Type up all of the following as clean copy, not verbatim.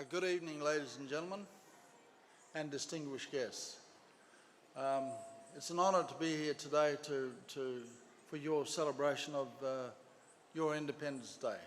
Good evening, ladies and gentlemen, and distinguished guests. It's an honour to be here today for your celebration of your Independence Day.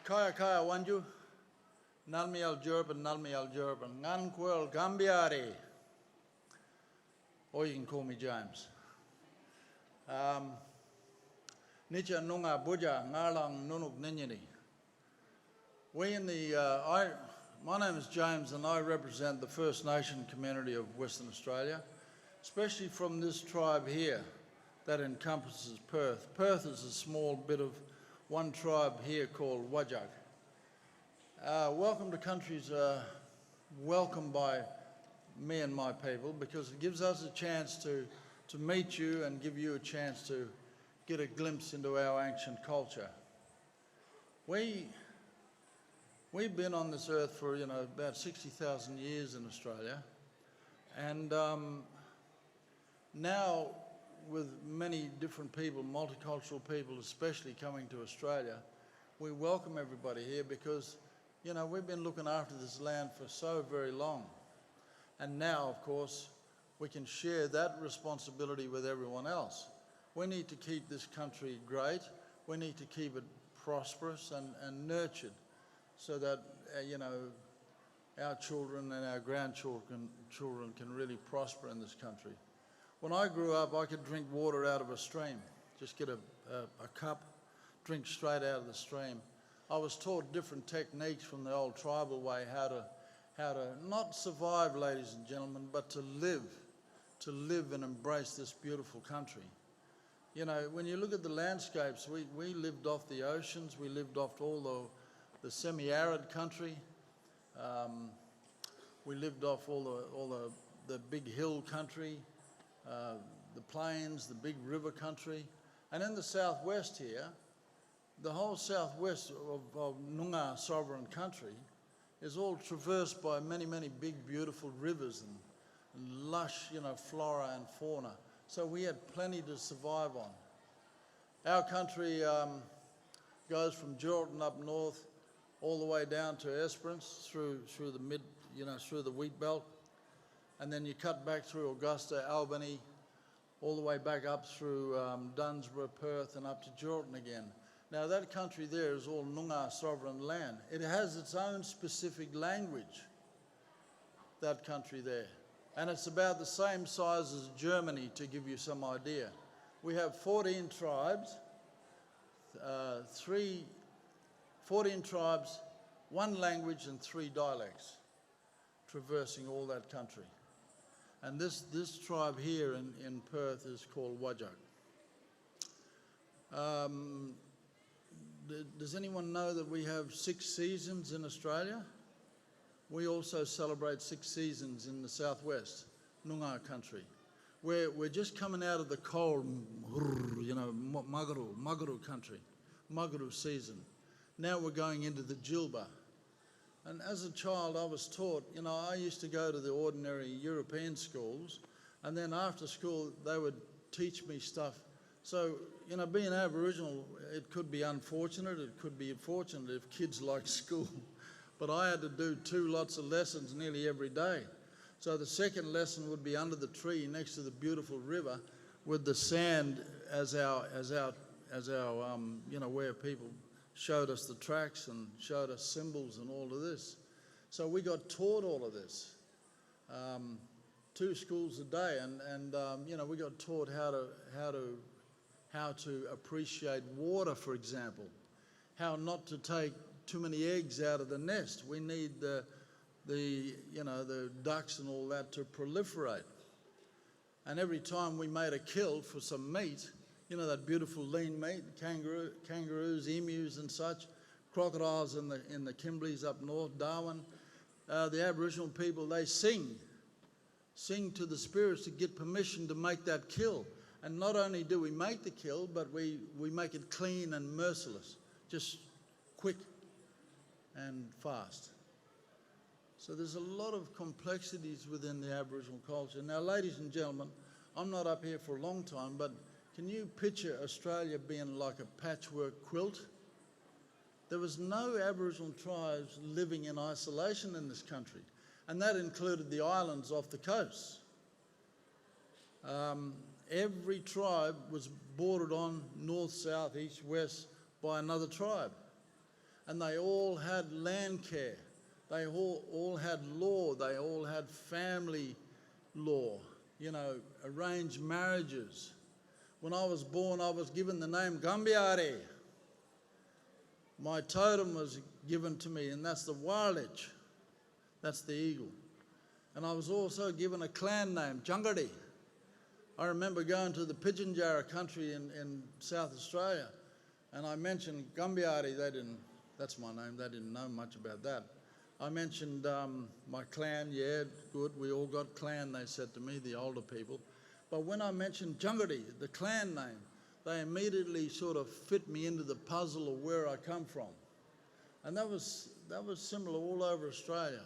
Kaya kaya wanju, nalmi al Jurban, ngan kwel gambiari. Or you can call me James. Nicha nunga buja ngalang nunuk ninyini. My name is James and I represent the First Nation community of Western Australia, especially from this tribe here that encompasses Perth. Perth is a small bit of one tribe here called Wajak. Welcome to Country's welcomed by me and my people because it gives us a chance to meet you and give you a chance to get a glimpse into our ancient culture. We've been on this earth for about 60,000 years in Australia, and now with many different people, multicultural people especially coming to Australia, we welcome everybody here because we've been looking after this land for so very long, and now of course we can share that responsibility with everyone else. We need to keep this country great, we need to keep it prosperous and nurtured, so that our children and our grandchildren can really prosper in this country. When I grew up, I could drink water out of a stream, just get a cup, drink straight out of the stream. I was taught different techniques from the old tribal way, how to not survive, ladies and gentlemen, but to live and embrace this beautiful country. When you look at the landscapes, we lived off the oceans, we lived off all the semi-arid country. We lived off all the big hill country, the plains, the big river country. And in the southwest here, the whole southwest of Noongar sovereign country is all traversed by many, many big, beautiful rivers and lush, flora and fauna. So we had plenty to survive on. Our country goes from Geraldton up north all the way down to Esperance through the through the wheat belt, and then you cut back through Augusta, Albany, all the way back up through Dunsborough, Perth, and up to Geraldton again. Now that country there is all Noongar sovereign land. It has its own specific language, that country there. And it's about the same size as Germany, to give you some idea. We have 14 tribes, 14 tribes, one language and 3 dialects traversing all that country. And this tribe here in Perth is called Wajak. Does anyone know that we have 6 seasons in Australia? We also celebrate 6 seasons in the southwest, Noongar country. We're just coming out of the cold, Maguru country, Maguru season. Now we're going into the Jilba. And as a child I was taught, I used to go to the ordinary European schools, and then after school they would teach me stuff. So, being Aboriginal, it could be unfortunate, it could be fortunate if kids like school. But I had to do 2 lots of lessons nearly every day. So the second lesson would be under the tree next to the beautiful river with the sand as our where people showed us the tracks and showed us symbols and all of this. So we got taught all of this 2 schools a day, and you know, we got taught how to appreciate water, for example, how not to take too many eggs out of the nest. We need the you know, the ducks and all that to proliferate. And every time we made a kill for some meat, you know, that beautiful lean meat, kangaroos, emus and such, crocodiles in the Kimberleys up north, Darwin, the Aboriginal people, they sing to the spirits to get permission to make that kill. And not only do we make the kill, but we make it clean and merciless, just quick and fast. So there's a lot of complexities within the Aboriginal culture. Now, ladies and gentlemen, I'm not up here for a long time, but can you picture Australia being like a patchwork quilt? There was no Aboriginal tribes living in isolation in this country, and that included the islands off the coast. Every tribe was bordered on north, south, east, west by another tribe. And they all had land care. They all had law. They all had family law, you know, arranged marriages. When I was born, I was given the name Gambiare. My totem was given to me, and that's the Warlich. That's the eagle. And I was also given a clan name, Jungari. I remember going to the Pitjantjatjara country in South Australia, and I mentioned Gambiari. That's my name, they didn't know much about that. I mentioned my clan, yeah, good, we all got clan, they said to me, the older people. But when I mentioned Jungari, the clan name, they immediately sort of fit me into the puzzle of where I come from. And that was similar all over Australia.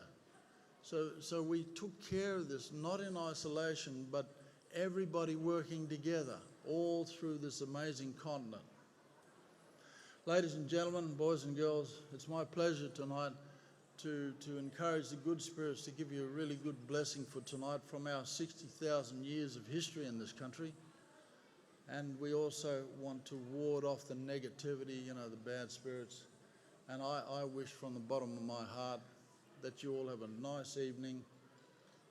So we took care of this, not in isolation, but everybody working together all through this amazing continent. Ladies and gentlemen, boys and girls, it's my pleasure tonight to encourage the good spirits to give you a really good blessing for tonight from our 60,000 years of history in this country. And we also want to ward off the negativity, you know, the bad spirits. And I wish from the bottom of my heart that you all have a nice evening,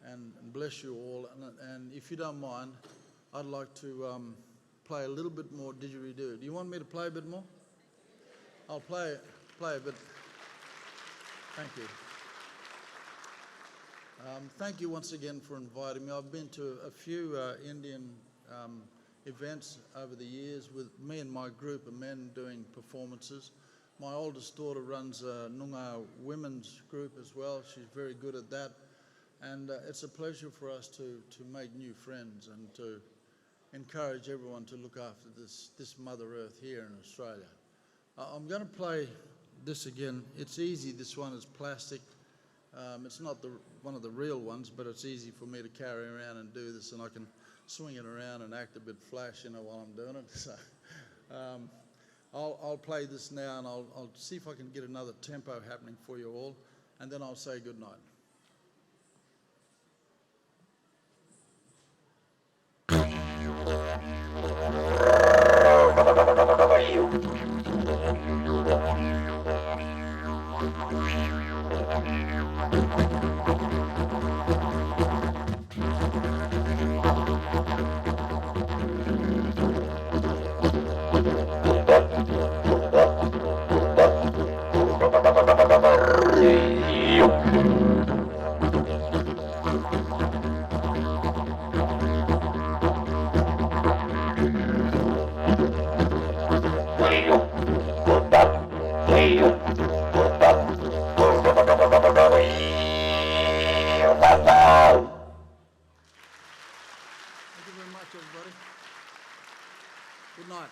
and bless you all. And if you don't mind, I'd like to play a little bit more didgeridoo. Do you want me to play a bit more? I'll play a bit. Thank you. Thank you once again for inviting me. I've been to a few Indian events over the years with me and my group of men doing performances. My oldest daughter runs a Noongar women's group as well. She's very good at that. And it's a pleasure for us to make new friends and to encourage everyone to look after this Mother Earth here in Australia. I'm going to play this again. It's easy. This one is plastic. It's not one of the real ones, but it's easy for me to carry around and do this, and I can swing it around and act a bit flash, you know, while I'm doing it. So I'll play this now, and I'll see if I can get another tempo happening for you all, and then I'll say good night. Thank you very much, everybody. Good night.